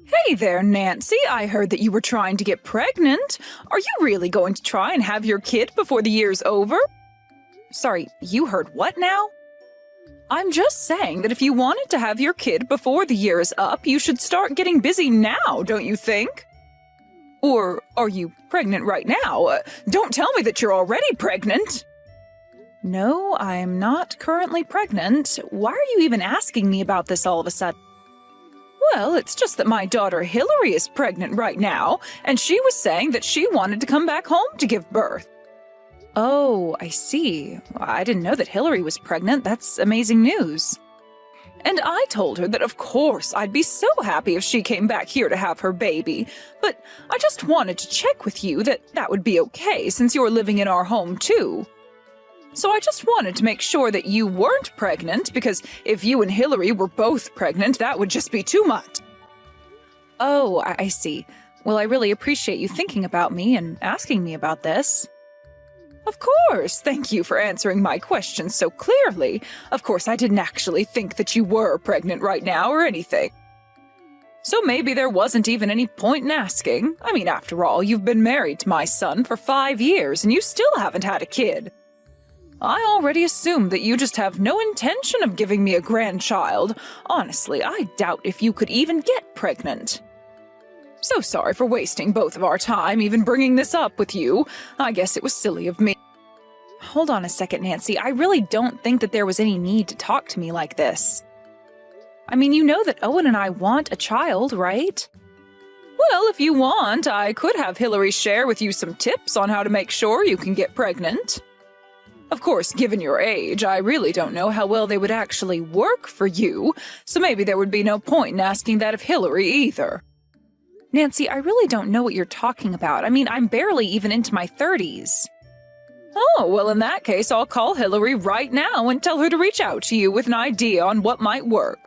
Hey there, Nancy. I heard that you were trying to get pregnant. Are you really going to try and have your kid before the year's over? Sorry, you heard what now? I'm just saying that if you wanted to have your kid before the year is up, you should start getting busy now, don't you think? Or are you pregnant right now? Don't tell me that you're already pregnant. No, I'm not currently pregnant. Why are you even asking me about this all of a sudden? Well, it's just that my daughter Hillary is pregnant right now, and she was saying that she wanted to come back home to give birth. Oh, I see. I didn't know that Hillary was pregnant. That's amazing news. And I told her that of course I'd be so happy if she came back here to have her baby, but I just wanted to check with you that that would be okay since you're living in our home too. So I just wanted to make sure that you weren't pregnant, because if you and Hillary were both pregnant, that would just be too much. Oh, I see. Well, I really appreciate you thinking about me and asking me about this. Of course, thank you for answering my questions so clearly. Of course, I didn't actually think that you were pregnant right now or anything. So maybe there wasn't even any point in asking. I mean, after all, you've been married to my son for 5 years and you still haven't had a kid. I already assumed that you just have no intention of giving me a grandchild. Honestly, I doubt if you could even get pregnant. So sorry for wasting both of our time even bringing this up with you. I guess it was silly of me. Hold on a second, Nancy. I really don't think that there was any need to talk to me like this. I mean, you know that Owen and I want a child, right? Well, if you want, I could have Hillary share with you some tips on how to make sure you can get pregnant. Of course, given your age, I really don't know how well they would actually work for you, so maybe there would be no point in asking that of Hillary either. Nancy, I really don't know what you're talking about. I mean, I'm barely even into my 30s. Oh, well, in that case, I'll call Hillary right now and tell her to reach out to you with an idea on what might work.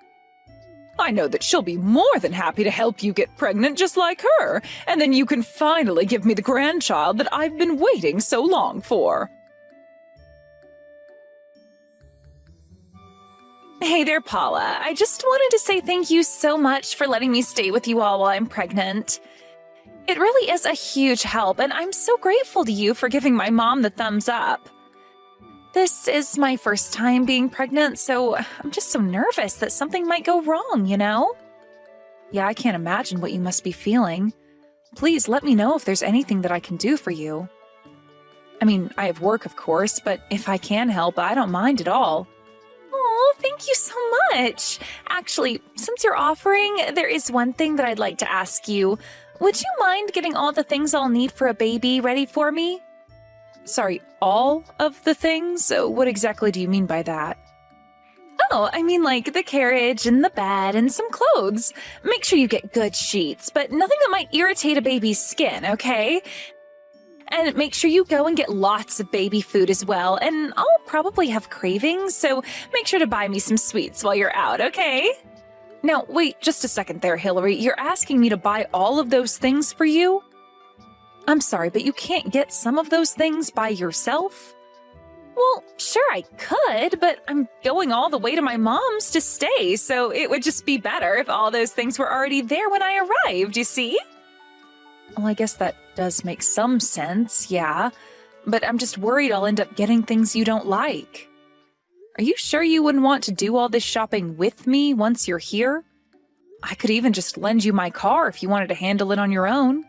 I know that she'll be more than happy to help you get pregnant just like her, and then you can finally give me the grandchild that I've been waiting so long for. Hey there, Paula. I just wanted to say thank you so much for letting me stay with you all while I'm pregnant. It really is a huge help, and I'm so grateful to you for giving my mom the thumbs up. This is my first time being pregnant, so I'm just so nervous that something might go wrong, you know? Yeah, I can't imagine what you must be feeling. Please let me know if there's anything that I can do for you. I mean, I have work, of course, but if I can help, I don't mind at all. Oh, thank you so much. Actually, since you're offering, there is one thing that I'd like to ask you. Would you mind getting all the things I'll need for a baby ready for me? Sorry, all of the things? What exactly do you mean by that? Oh, I mean like the carriage and the bed and some clothes. Make sure you get good sheets, but nothing that might irritate a baby's skin, okay? And make sure you go and get lots of baby food as well, and I'll probably have cravings, so make sure to buy me some sweets while you're out, okay? Now, wait just a second there, Hillary. You're asking me to buy all of those things for you? I'm sorry, but you can't get some of those things by yourself? Well, sure I could, but I'm going all the way to my mom's to stay, so it would just be better if all those things were already there when I arrived, you see? Well, I guess that does make some sense, yeah. But I'm just worried I'll end up getting things you don't like. Are you sure you wouldn't want to do all this shopping with me once you're here? I could even just lend you my car if you wanted to handle it on your own.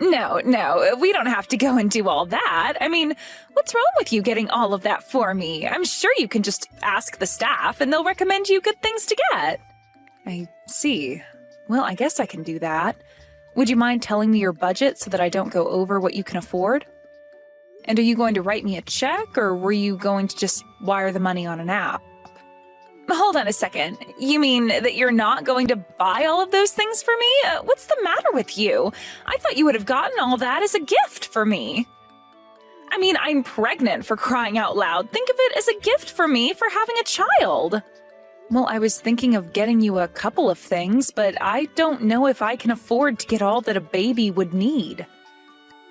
No, we don't have to go and do all that. I mean, what's wrong with you getting all of that for me? I'm sure you can just ask the staff and they'll recommend you good things to get. I see. Well, I guess I can do that. Would you mind telling me your budget so that I don't go over what you can afford? And are you going to write me a check, or were you going to just wire the money on an app? Hold on a second. You mean that you're not going to buy all of those things for me? What's the matter with you? I thought you would have gotten all that as a gift for me. I mean, I'm pregnant, for crying out loud. Think of it as a gift for me for having a child. Well, I was thinking of getting you a couple of things, but I don't know if I can afford to get all that a baby would need.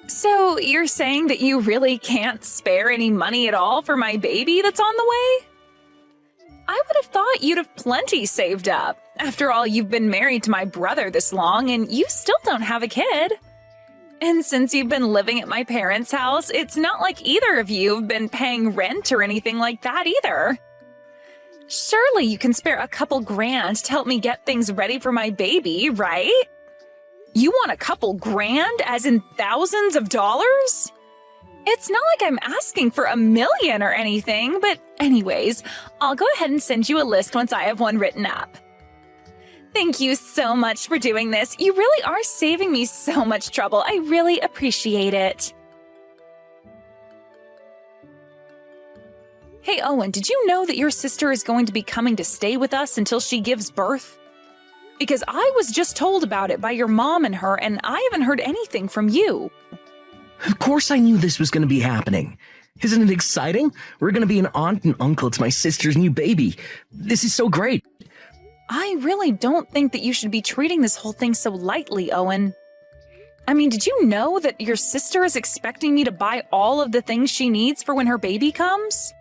So you're saying that you really can't spare any money at all for my baby that's on the way? I would have thought you'd have plenty saved up. After all, you've been married to my brother this long and you still don't have a kid. And since you've been living at my parents' house, it's not like either of you have been paying rent or anything like that either. Surely you can spare a couple grand to help me get things ready for my baby, right? You want a couple grand, as in thousands of dollars? It's not like I'm asking for $1 million or anything, but anyways, I'll go ahead and send you a list once I have one written up. Thank you so much for doing this. You really are saving me so much trouble. I really appreciate it. Hey, Owen, did you know that your sister is going to be coming to stay with us until she gives birth? Because I was just told about it by your mom and her, and I haven't heard anything from you. Of course I knew this was going to be happening. Isn't it exciting? We're going to be an aunt and uncle to my sister's new baby. This is so great. I really don't think that you should be treating this whole thing so lightly, Owen. I mean, did you know that your sister is expecting me to buy all of the things she needs for when her baby comes?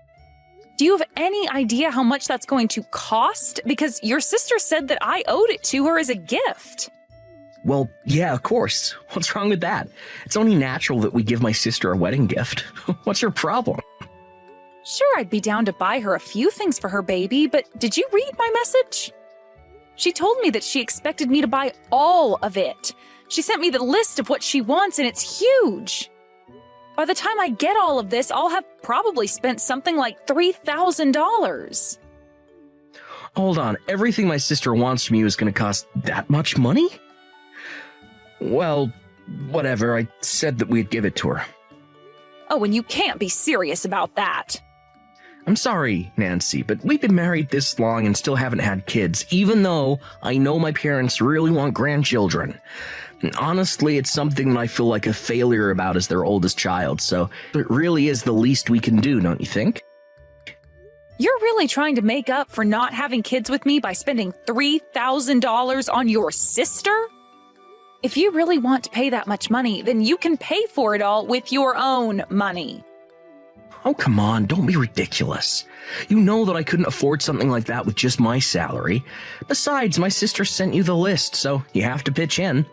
Do you have any idea how much that's going to cost? Because your sister said that I owed it to her as a gift. Well, yeah, of course. What's wrong with that? It's only natural that we give my sister a wedding gift. What's your problem? Sure, I'd be down to buy her a few things for her baby, but did you read my message? She told me that she expected me to buy all of it. She sent me the list of what she wants, and it's huge. By the time I get all of this, I'll have probably spent something like $3,000. Hold on, everything my sister wants from you is going to cost that much money? Well, whatever, I said that we'd give it to her. Oh, and you can't be serious about that. I'm sorry, Nancy, but we've been married this long and still haven't had kids, even though I know my parents really want grandchildren. And honestly, it's something that I feel like a failure about as their oldest child, so it really is the least we can do, don't you think? You're really trying to make up for not having kids with me by spending $3,000 on your sister? If you really want to pay that much money, then you can pay for it all with your own money. Oh, come on, don't be ridiculous. You know that I couldn't afford something like that with just my salary. Besides, my sister sent you the list, so you have to pitch in.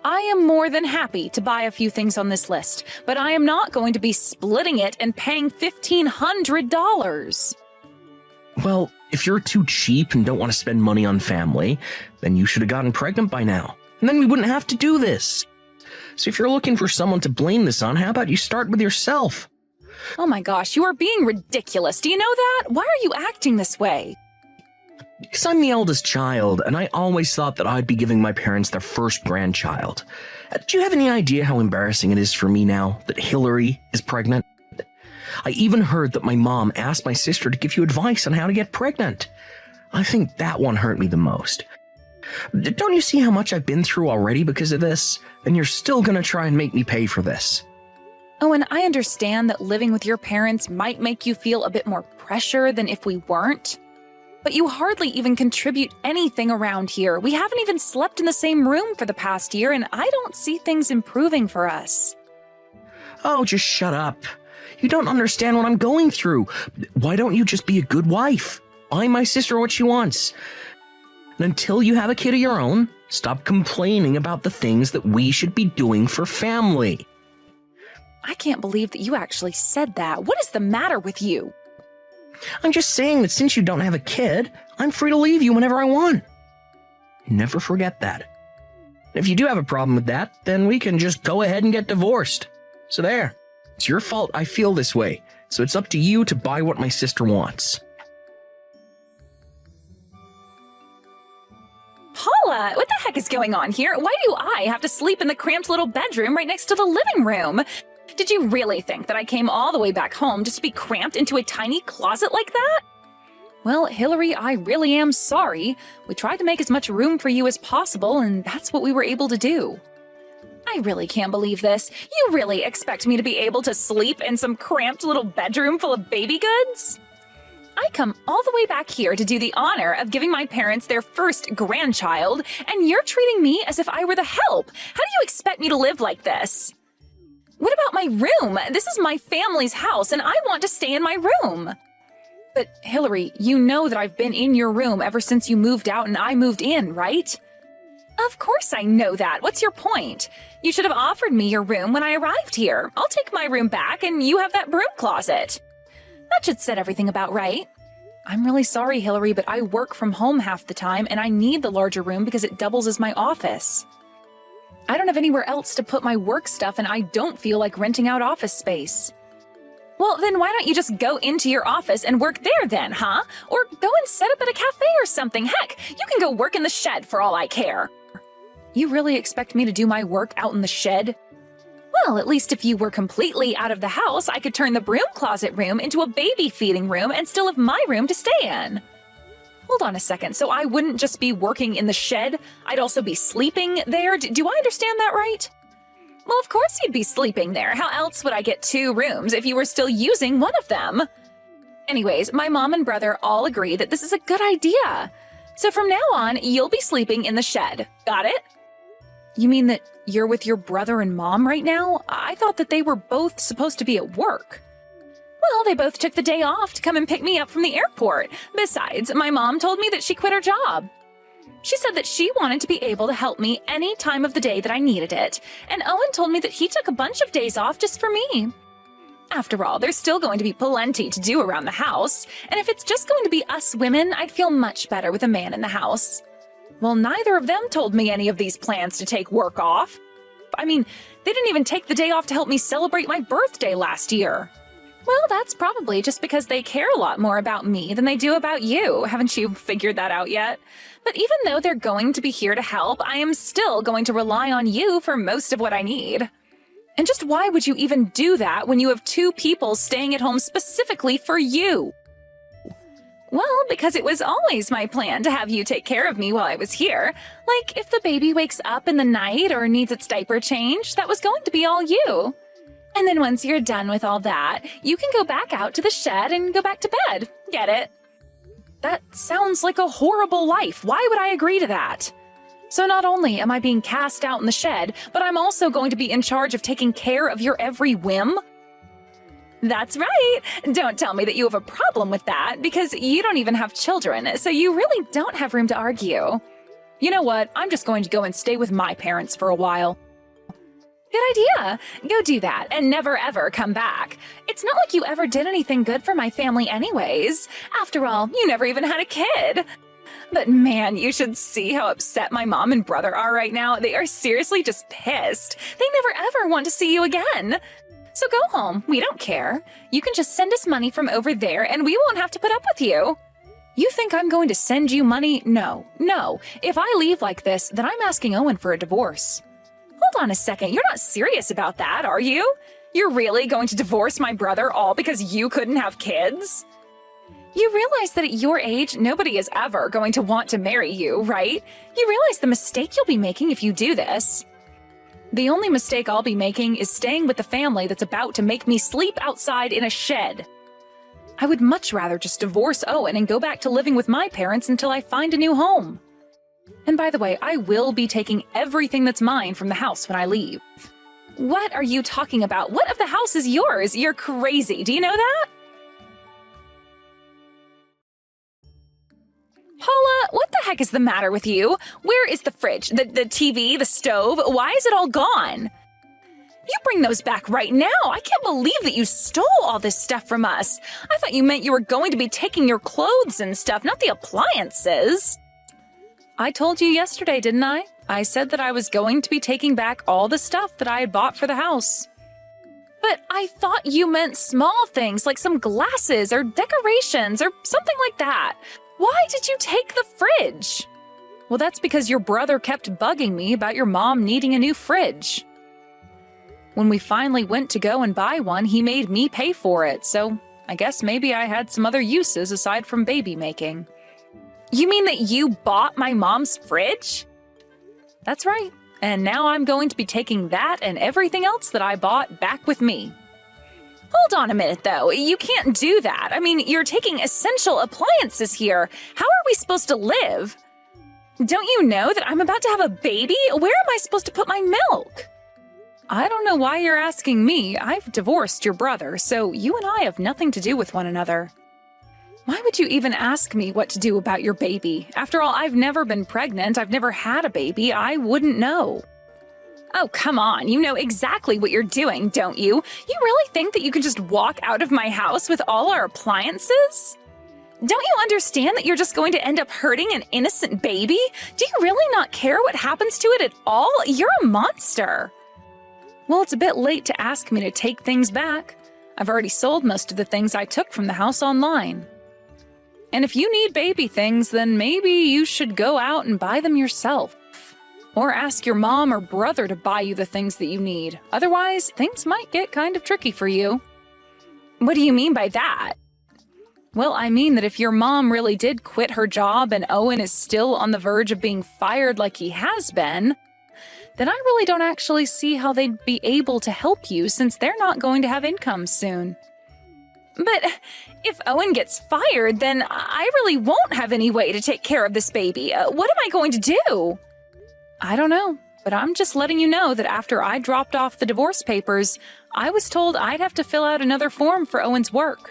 I am more than happy to buy a few things on this list, but I am not going to be splitting it and paying $1,500. Well, if you're too cheap and don't want to spend money on family, then you should have gotten pregnant by now. And then we wouldn't have to do this. So if you're looking for someone to blame this on, how about you start with yourself? Oh my gosh, you are being ridiculous. Do you know that? Why are you acting this way? Because I'm the eldest child, and I always thought that I'd be giving my parents their first grandchild. Do you have any idea how embarrassing it is for me now that Hillary is pregnant? I even heard that my mom asked my sister to give you advice on how to get pregnant. I think that one hurt me the most. Don't you see how much I've been through already because of this? And you're still gonna try and make me pay for this. Oh, and I understand that living with your parents might make you feel a bit more pressure than if we weren't. But you hardly even contribute anything around here. We haven't even slept in the same room for the past year, and I don't see things improving for us. Oh, just shut up. You don't understand what I'm going through. Why don't you just be a good wife? Buy my sister what she wants. And until you have a kid of your own, stop complaining about the things that we should be doing for family. I can't believe that you actually said that. What is the matter with you? I'm just saying that since you don't have a kid, I'm free to leave you whenever I want. Never forget that. If you do have a problem with that, then we can just go ahead and get divorced. So there. It's your fault I feel this way, so it's up to you to buy what my sister wants. Paula, what the heck is going on here? Why do I have to sleep in the cramped little bedroom right next to the living room? Did you really think that I came all the way back home just to be cramped into a tiny closet like that? Well, Hillary, I really am sorry. We tried to make as much room for you as possible, and that's what we were able to do. I really can't believe this. You really expect me to be able to sleep in some cramped little bedroom full of baby goods? I come all the way back here to do the honor of giving my parents their first grandchild, and you're treating me as if I were the help. How do you expect me to live like this? What about my room? This is my family's house, and I want to stay in my room. But Hillary, you know that I've been in your room ever since you moved out and I moved in, right? Of course I know that. What's your point? You should have offered me your room when I arrived here. I'll take my room back and you have that broom closet. That should set everything about right. I'm really sorry, Hillary, but I work from home half the time and I need the larger room because it doubles as my office. I don't have anywhere else to put my work stuff and I don't feel like renting out office space. Well, then why don't you just go into your office and work there then, huh? Or go and set up at a cafe or something. Heck, you can go work in the shed for all I care. You really expect me to do my work out in the shed? Well, at least if you were completely out of the house, I could turn the broom closet room into a baby feeding room and still have my room to stay in. Hold on a second, so I wouldn't just be working in the shed, I'd also be sleeping there? Do I understand that right? Well, of course you'd be sleeping there. How else would I get 2 rooms if you were still using one of them? Anyways, my mom and brother all agree that this is a good idea. So from now on, you'll be sleeping in the shed. Got it? You mean that you're with your brother and mom right now? I thought that they were both supposed to be at work. Well, they both took the day off to come and pick me up from the airport. Besides, my mom told me that she quit her job. She said that she wanted to be able to help me any time of the day that I needed it. And Owen told me that he took a bunch of days off just for me. After all, there's still going to be plenty to do around the house. And if it's just going to be us women, I'd feel much better with a man in the house. Well, neither of them told me any of these plans to take work off. I mean, they didn't even take the day off to help me celebrate my birthday last year. Well, that's probably just because they care a lot more about me than they do about you. Haven't you figured that out yet? But even though they're going to be here to help, I am still going to rely on you for most of what I need. And just why would you even do that when you have 2 people staying at home specifically for you? Well, because it was always my plan to have you take care of me while I was here. Like, if the baby wakes up in the night or needs its diaper changed, that was going to be all you. And then once you're done with all that, you can go back out to the shed and go back to bed. Get it? That sounds like a horrible life. Why would I agree to that? So not only am I being cast out in the shed, but I'm also going to be in charge of taking care of your every whim? That's right. Don't tell me that you have a problem with that, because you don't even have children, so you really don't have room to argue. You know what? I'm just going to go and stay with my parents for a while. Good idea. Go do that and never ever come back. It's not like you ever did anything good for my family anyways. After all, you never even had a kid. But man, you should see how upset my mom and brother are right now. They are seriously just pissed. They never ever want to see you again. So go home. We don't care. You can just send us money from over there and we won't have to put up with you. You think I'm going to send you money? No. If I leave like this, then I'm asking Owen for a divorce. Hold on a second. You're not serious about that, are you? You're really going to divorce my brother all because you couldn't have kids? You realize that at your age, nobody is ever going to want to marry you, right? You realize the mistake you'll be making if you do this. The only mistake I'll be making is staying with the family that's about to make me sleep outside in a shed. I would much rather just divorce Owen and go back to living with my parents until I find a new home. And by the way, I will be taking everything that's mine from the house when I leave. What are you talking about? What of the house is yours? You're crazy. Do you know that? Paula, what the heck is the matter with you? Where is the fridge, the TV, the stove? Why is it all gone? You bring those back right now. I can't believe that you stole all this stuff from us. I thought you meant you were going to be taking your clothes and stuff, not the appliances. I told you yesterday, didn't I? I said that I was going to be taking back all the stuff that I had bought for the house. But I thought you meant small things like some glasses or decorations or something like that. Why did you take the fridge? Well, that's because your brother kept bugging me about your mom needing a new fridge. When we finally went to go and buy one, he made me pay for it, so I guess maybe I had some other uses aside from baby making. You mean that you bought my mom's fridge? That's right, and now I'm going to be taking that and everything else that I bought back with me. Hold on a minute, though. You can't do that. I mean, you're taking essential appliances here. How are we supposed to live? Don't you know that I'm about to have a baby? Where am I supposed to put my milk? I don't know why you're asking me. I've divorced your brother, so you and I have nothing to do with one another. Why would you even ask me what to do about your baby? After all, I've never been pregnant. I've never had a baby. I wouldn't know. Oh, come on. You know exactly what you're doing, don't you? You really think that you can just walk out of my house with all our appliances? Don't you understand that you're just going to end up hurting an innocent baby? Do you really not care what happens to it at all? You're a monster. Well, it's a bit late to ask me to take things back. I've already sold most of the things I took from the house online. And if you need baby things, then maybe you should go out and buy them yourself. Or ask your mom or brother to buy you the things that you need. Otherwise, things might get kind of tricky for you. What do you mean by that? Well, I mean that if your mom really did quit her job and Owen is still on the verge of being fired like he has been, then I really don't actually see how they'd be able to help you since they're not going to have income soon. But if Owen gets fired, then I really won't have any way to take care of this baby. What am I going to do? I don't know, but I'm just letting you know that after I dropped off the divorce papers, I was told I'd have to fill out another form for Owen's work.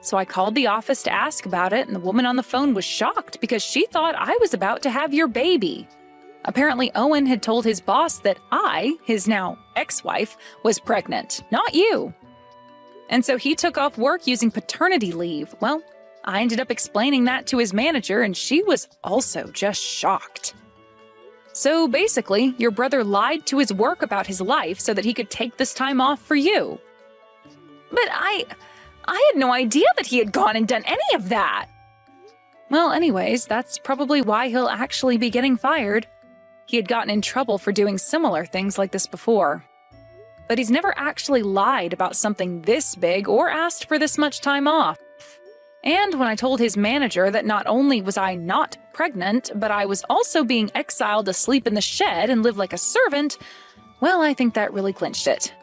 So I called the office to ask about it, and the woman on the phone was shocked because she thought I was about to have your baby. Apparently, Owen had told his boss that I, his now ex-wife, was pregnant, not you. And so he took off work using paternity leave. Well, I ended up explaining that to his manager, and she was also just shocked. So basically, your brother lied to his work about his life so that he could take this time off for you. But I had no idea that he had gone and done any of that. Well, anyways, that's probably why he'll actually be getting fired. He had gotten in trouble for doing similar things like this before. But he's never actually lied about something this big or asked for this much time off. And when I told his manager that not only was I not pregnant, but I was also being exiled to sleep in the shed and live like a servant, well, I think that really clinched it.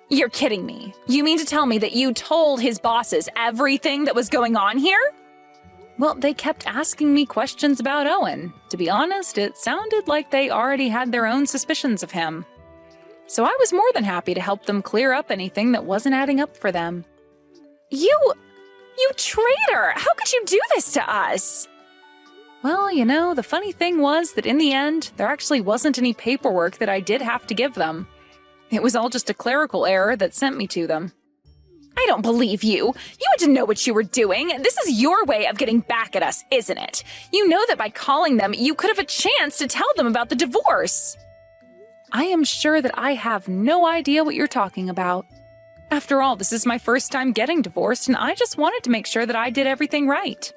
You're kidding me. You mean to tell me that you told his bosses everything that was going on here? Well, they kept asking me questions about Owen. To be honest, it sounded like they already had their own suspicions of him. So I was more than happy to help them clear up anything that wasn't adding up for them. You traitor! How could you do this to us? Well, you know, the funny thing was that in the end, there actually wasn't any paperwork that I did have to give them. It was all just a clerical error that sent me to them. I don't believe you. You had to know what you were doing. This is your way of getting back at us, isn't it? You know that by calling them, you could have a chance to tell them about the divorce. I am sure that I have no idea what you're talking about. After all, this is my first time getting divorced, and I just wanted to make sure that I did everything right.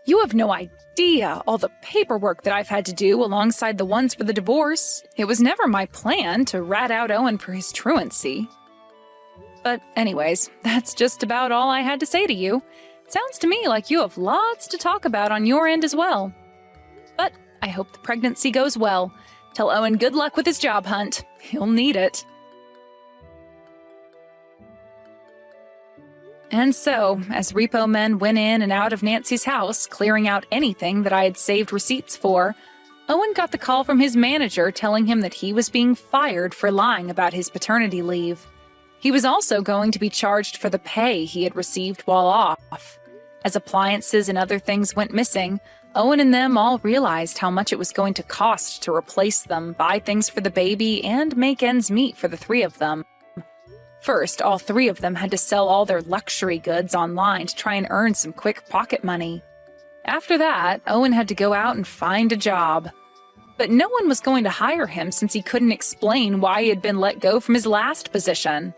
You have no idea all the paperwork that I've had to do alongside the ones for the divorce. It was never my plan to rat out Owen for his truancy. But anyways, that's just about all I had to say to you. It sounds to me like you have lots to talk about on your end as well. But I hope the pregnancy goes well. Tell Owen good luck with his job hunt. He'll need it. And so, as repo men went in and out of Nancy's house, clearing out anything that I had saved receipts for, Owen got the call from his manager telling him that he was being fired for lying about his paternity leave. He was also going to be charged for the pay he had received while off. As appliances and other things went missing, Owen and them all realized how much it was going to cost to replace them, buy things for the baby, and make ends meet for the three of them. First, all three of them had to sell all their luxury goods online to try and earn some quick pocket money. After that, Owen had to go out and find a job. But no one was going to hire him since he couldn't explain why he had been let go from his last position.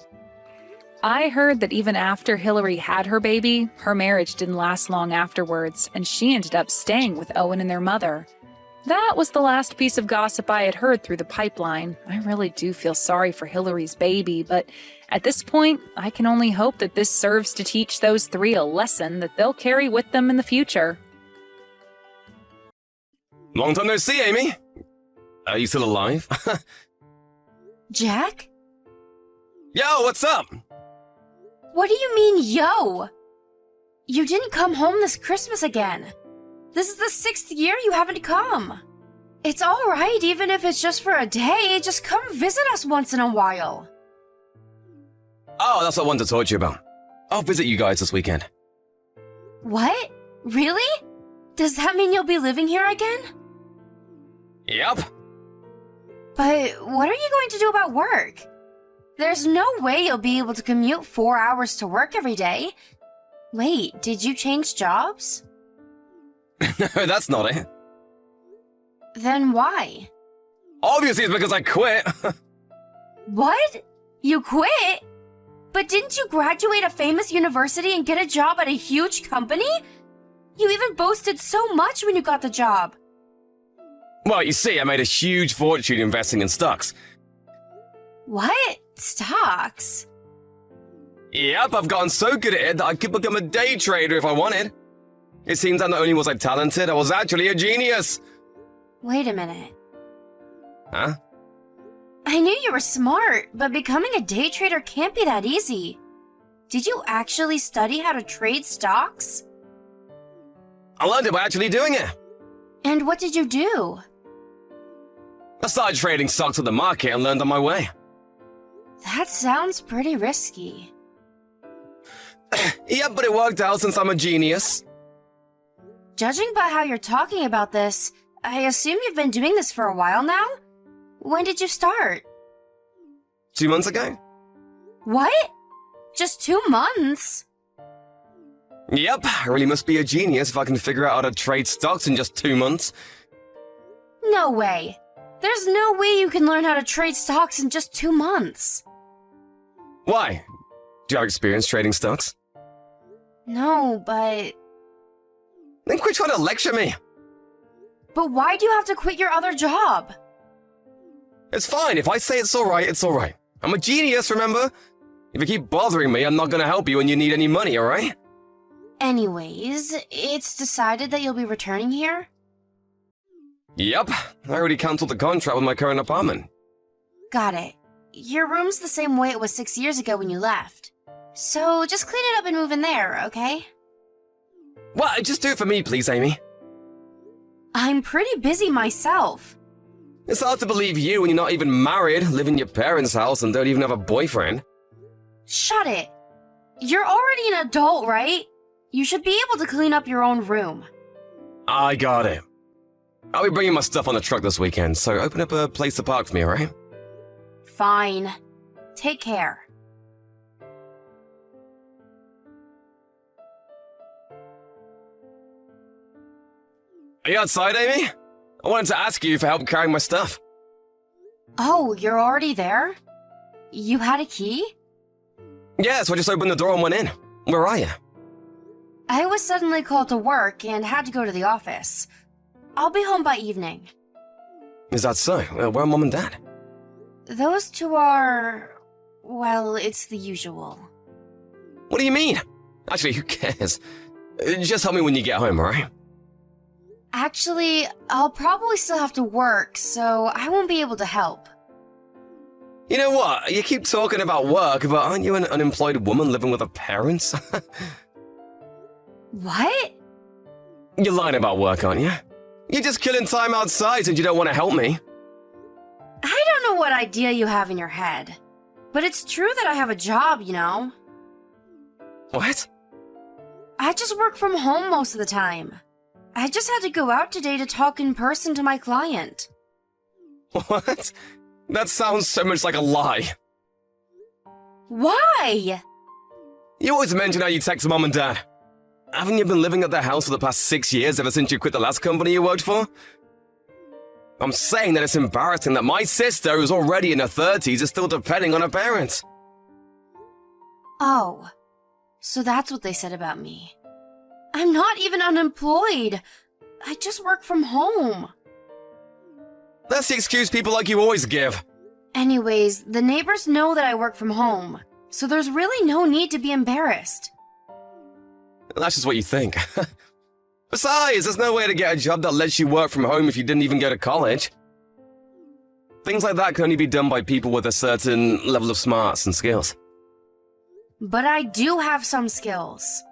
I heard that even after Hillary had her baby, her marriage didn't last long afterwards, and she ended up staying with Owen and their mother. That was the last piece of gossip I had heard through the pipeline. I really do feel sorry for Hillary's baby, but at this point, I can only hope that this serves to teach those three a lesson that they'll carry with them in the future. Long time no see, Amy. Are you still alive? Jack? Yo, what's up? What do you mean, yo? You didn't come home this Christmas again. This is the 6th year you haven't come. It's alright, even if it's just for a day. Just come visit us once in a while. Oh, that's what I wanted to talk to you about. I'll visit you guys this weekend. What? Really? Does that mean you'll be living here again? Yep. But what are you going to do about work? There's no way you'll be able to commute 4 hours to work every day. Wait, did you change jobs? No, that's not it. Then why? Obviously it's because I quit. What? You quit? But didn't you graduate a famous university and get a job at a huge company? You even boasted so much when you got the job. Well, you see, I made a huge fortune investing in stocks. What? Stocks? Yep, I've gotten so good at it that I could become a day trader if I wanted. It seems that not only was I talented, I was actually a genius. Wait a minute. Huh? I knew you were smart, but becoming a day trader can't be that easy. Did you actually study how to trade stocks? I learned it by actually doing it. And what did you do? I started trading stocks at the market and learned on my way. That sounds pretty risky. Yep, but it worked out since I'm a genius. Judging by how you're talking about this, I assume you've been doing this for a while now? When did you start? 2 months ago? What? Just 2 months? Yep, I really must be a genius if I can figure out how to trade stocks in just 2 months. No way. There's no way you can learn how to trade stocks in just 2 months. Why? Do you have experience trading stocks? No, but... Then quit trying to lecture me. But why do you have to quit your other job? It's fine. If I say it's alright, it's alright. I'm a genius, remember? If you keep bothering me, I'm not gonna help you when you need any money, alright? Anyways, it's decided that you'll be returning here? Yep, I already cancelled the contract with my current apartment. Got it. Your room's the same way it was 6 years ago when you left. So just clean it up and move in there, okay? What? Just do it for me, please, Amy. I'm pretty busy myself. It's hard to believe you when you're not even married, live in your parents' house, and don't even have a boyfriend. Shut it. You're already an adult, right? You should be able to clean up your own room. I got it. I'll be bringing my stuff on the truck this weekend, so open up a place to park for me, alright? Fine. Take care. Are you outside, Amy? I wanted to ask you for help carrying my stuff. Oh, you're already there? You had a key? Yeah, so I just opened the door and went in. Where are you? I was suddenly called to work and had to go to the office. I'll be home by evening. Is that so? Where are Mom and Dad? Those two are... well, it's the usual. What do you mean? Actually, who cares? Just help me when you get home, alright? Actually, I'll probably still have to work, so I won't be able to help. You know what? You keep talking about work, but aren't you an unemployed woman living with her parents? What? You're lying about work, aren't you? You're just killing time outside since you don't want to help me. I don't know what idea you have in your head, but it's true that I have a job, you know. What? I just work from home most of the time. I just had to go out today to talk in person to my client. What? That sounds so much like a lie. Why? You always mention how you text Mom and Dad. Haven't you been living at their house for the past 6 years ever since you quit the last company you worked for? I'm saying that it's embarrassing that my sister, who's already in her 30s, is still depending on her parents. Oh, so that's what they said about me. I'm not even unemployed. I just work from home. That's the excuse people like you always give. Anyways, the neighbors know that I work from home, so there's really no need to be embarrassed. That's just what you think. Besides, there's no way to get a job that lets you work from home if you didn't even go to college. Things like that can only be done by people with a certain level of smarts and skills. But I do have some skills.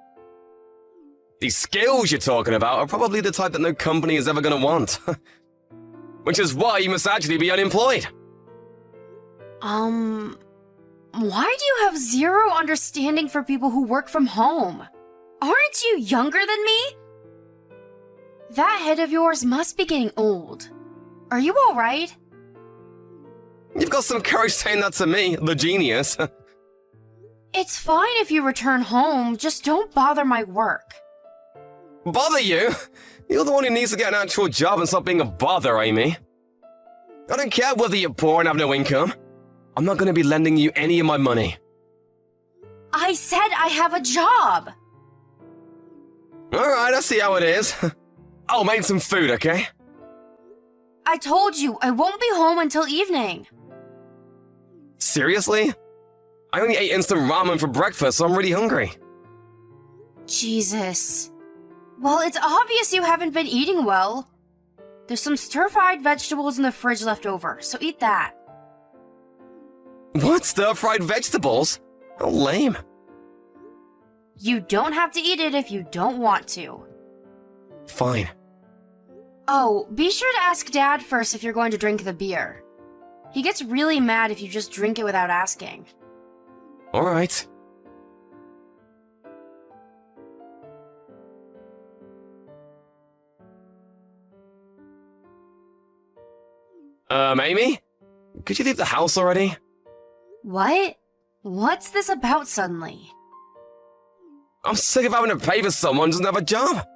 These skills you're talking about are probably the type that no company is ever going to want. Which is why you must actually be unemployed. Why do you have zero understanding for people who work from home? Aren't you younger than me? That head of yours must be getting old. Are you alright? You've got some courage saying that to me, the genius. It's fine if you return home, just don't bother my work. Bother you? You're the one who needs to get an actual job and stop being a bother, Amy. I don't care whether you're poor and have no income. I'm not going to be lending you any of my money. I said I have a job! Alright, I see how it is. I'll make some food, okay? I told you, I won't be home until evening. Seriously? I only ate instant ramen for breakfast, so I'm really hungry. Jesus. Well, it's obvious you haven't been eating well. There's some stir-fried vegetables in the fridge left over, so eat that. What? Stir-fried vegetables? How lame. You don't have to eat it if you don't want to. Fine. Oh, be sure to ask Dad first if you're going to drink the beer. He gets really mad if you just drink it without asking. Alright. Amy? Could you leave the house already? What? What's this about suddenly? I'm sick of having to pay for someone who doesn't have a job.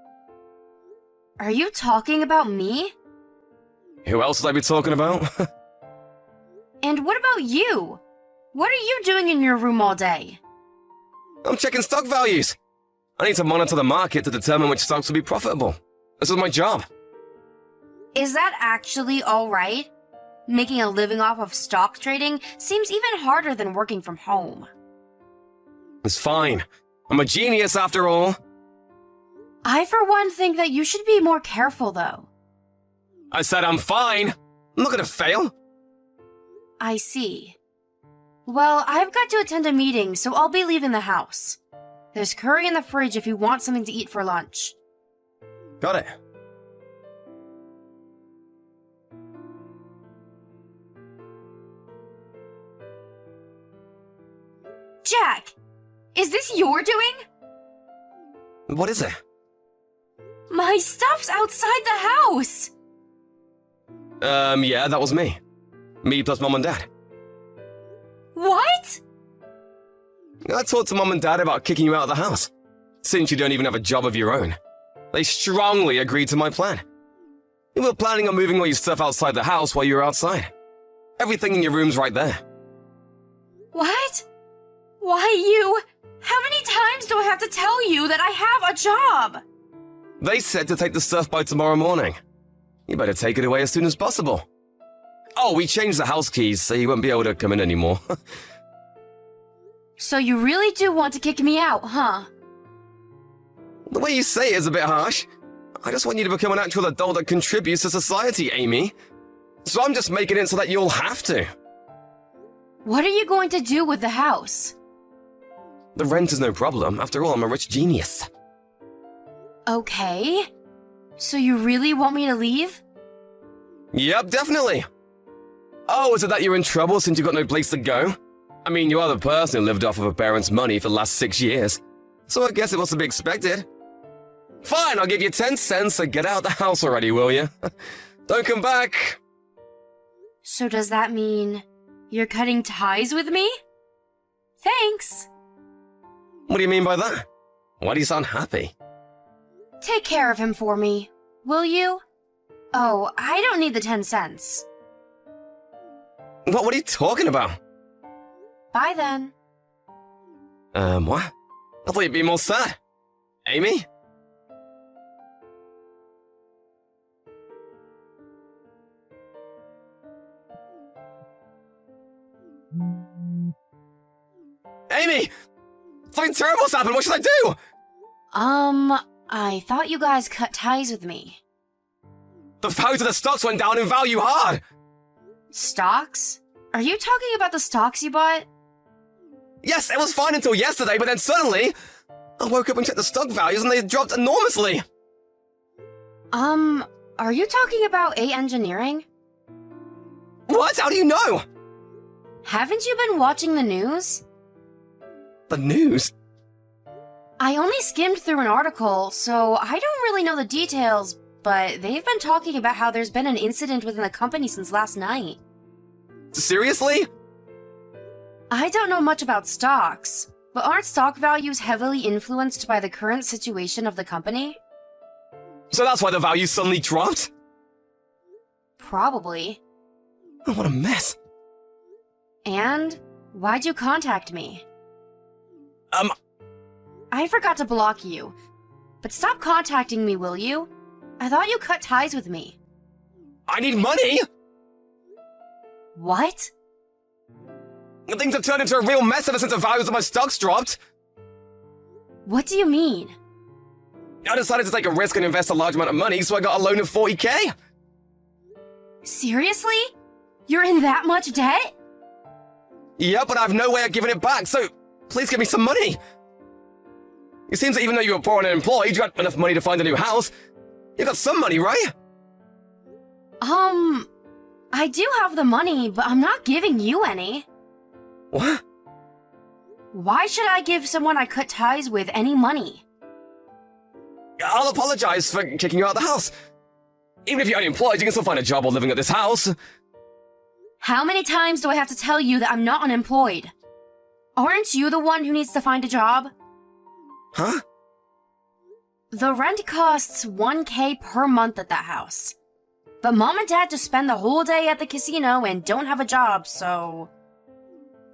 Are you talking about me? Who else would I be talking about? And what about you? What are you doing in your room all day? I'm checking stock values. I need to monitor the market to determine which stocks will be profitable. This is my job. Is that actually alright? Making a living off of stock trading seems even harder than working from home. It's fine. I'm a genius after all. I, for one, think that you should be more careful, though. I said I'm fine. I'm not gonna fail. I see. Well, I've got to attend a meeting, so I'll be leaving the house. There's curry in the fridge if you want something to eat for lunch. Got it. Jack! Is this your doing? What is it? My stuff's outside the house! Yeah, that was me. Me plus Mom and Dad. What? I talked to Mom and Dad about kicking you out of the house, since you don't even have a job of your own. They strongly agreed to my plan. We were planning on moving all your stuff outside the house while you were outside. Everything in your room's right there. What? Why you? How many times do I have to tell you that I have a job? They said to take the stuff by tomorrow morning. You better take it away as soon as possible. Oh, we changed the house keys, so you won't be able to come in anymore. So you really do want to kick me out, huh? The way you say it is a bit harsh. I just want you to become an actual adult that contributes to society, Amy. So I'm just making it so that you'll have to. What are you going to do with the house? The rent is no problem. After all, I'm a rich genius. Okay. So you really want me to leave? Yep, definitely. Oh, is it that you're in trouble since you've got no place to go? I mean, you are the person who lived off of a parent's money for the last 6 years. So I guess it was to be expected. Fine, I'll give you 10 cents, so get out of the house already, will you? Don't come back. So does that mean you're cutting ties with me? Thanks. What do you mean by that? Why do you sound happy? Take care of him for me, will you? Oh, I don't need the 10 cents. What are you talking about? Bye then. What? I thought you'd be more sad. Amy? Amy! Something terrible's happened! What should I do? I thought you guys cut ties with me. The value of the stocks went down in value hard! Stocks? Are you talking about the stocks you bought? Yes, it was fine until yesterday, but then suddenly, I woke up and checked the stock values and they dropped enormously. Are you talking about A Engineering? What? How do you know? Haven't you been watching the news? The news? I only skimmed through an article, so I don't really know the details, but they've been talking about how there's been an incident within the company since last night. Seriously? I don't know much about stocks, but aren't stock values heavily influenced by the current situation of the company? So that's why the value suddenly dropped? Probably. Oh, what a mess. And why'd you contact me? Um, I forgot to block you, but stop contacting me, will you? I thought you cut ties with me. I need money! What? Things have turned into a real mess ever since the values of my stocks dropped. What do you mean? I decided to take a risk and invest a large amount of money, so I got a loan of 40k. Seriously? You're in that much debt? Yeah, but I have no way of giving it back, so please give me some money. It seems that even though you were poor and unemployed, you got enough money to find a new house. You got some money, right? I do have the money, but I'm not giving you any. What? Why should I give someone I cut ties with any money? I'll apologize for kicking you out of the house. Even if you're unemployed, you can still find a job while living at this house. How many times do I have to tell you that I'm not unemployed? Aren't you the one who needs to find a job? Huh? The rent costs 1k per month at that house. But Mom and Dad just spend the whole day at the casino and don't have a job, so...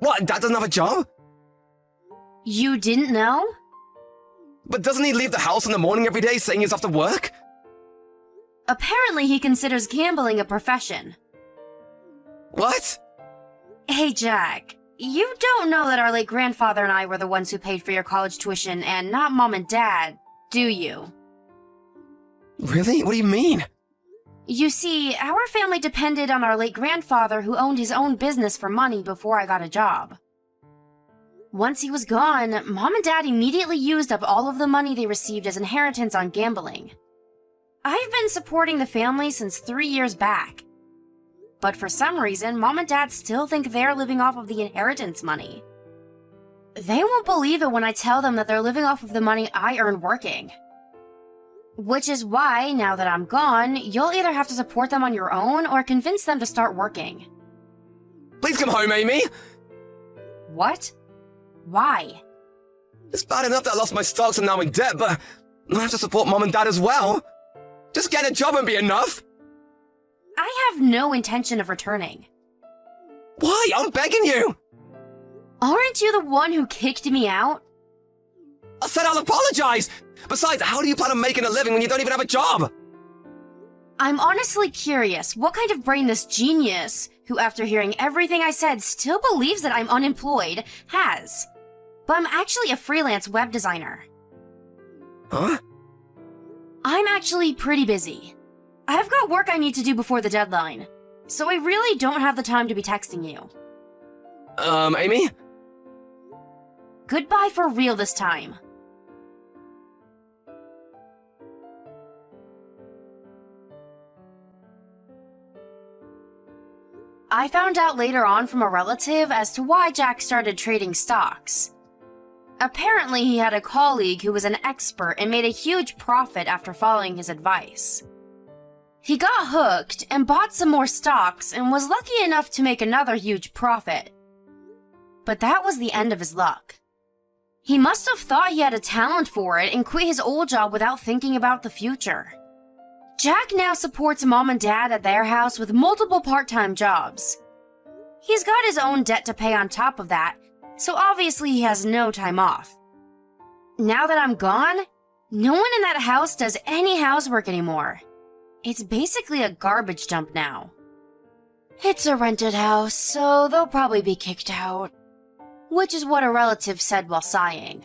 What, Dad doesn't have a job? You didn't know? But doesn't he leave the house in the morning every day saying he's off to work? Apparently he considers gambling a profession. What? Hey Jack, you don't know that our late grandfather and I were the ones who paid for your college tuition and not Mom and Dad, do you? Really? What do you mean? You see, our family depended on our late grandfather who owned his own business for money before I got a job. Once he was gone, Mom and Dad immediately used up all of the money they received as inheritance on gambling. I've been supporting the family since 3 years back. But for some reason, Mom and Dad still think they're living off of the inheritance money. They won't believe it when I tell them that they're living off of the money I earn working. Which is why, now that I'm gone, you'll either have to support them on your own or convince them to start working. Please come home, Amy! What? Why? It's bad enough that I lost my stocks and now I'm in debt, but I have to support Mom and Dad as well. Just get a job and be enough. I have no intention of returning. Why? I'm begging you! Aren't you the one who kicked me out? I said I'll apologize! Besides, how do you plan on making a living when you don't even have a job? I'm honestly curious what kind of brain this genius, who after hearing everything I said still believes that I'm unemployed, has. But I'm actually a freelance web designer. Huh? I'm actually pretty busy. I've got work I need to do before the deadline, so I really don't have the time to be texting you. Amy? Goodbye for real this time. I found out later on from a relative as to why Jack started trading stocks. Apparently, he had a colleague who was an expert and made a huge profit after following his advice. He got hooked and bought some more stocks and was lucky enough to make another huge profit. But that was the end of his luck. He must have thought he had a talent for it and quit his old job without thinking about the future. Jack now supports Mom and Dad at their house with multiple part-time jobs. He's got his own debt to pay on top of that, so obviously he has no time off. Now that I'm gone, no one in that house does any housework anymore. It's basically a garbage dump now. It's a rented house, so they'll probably be kicked out. Which is what a relative said while sighing.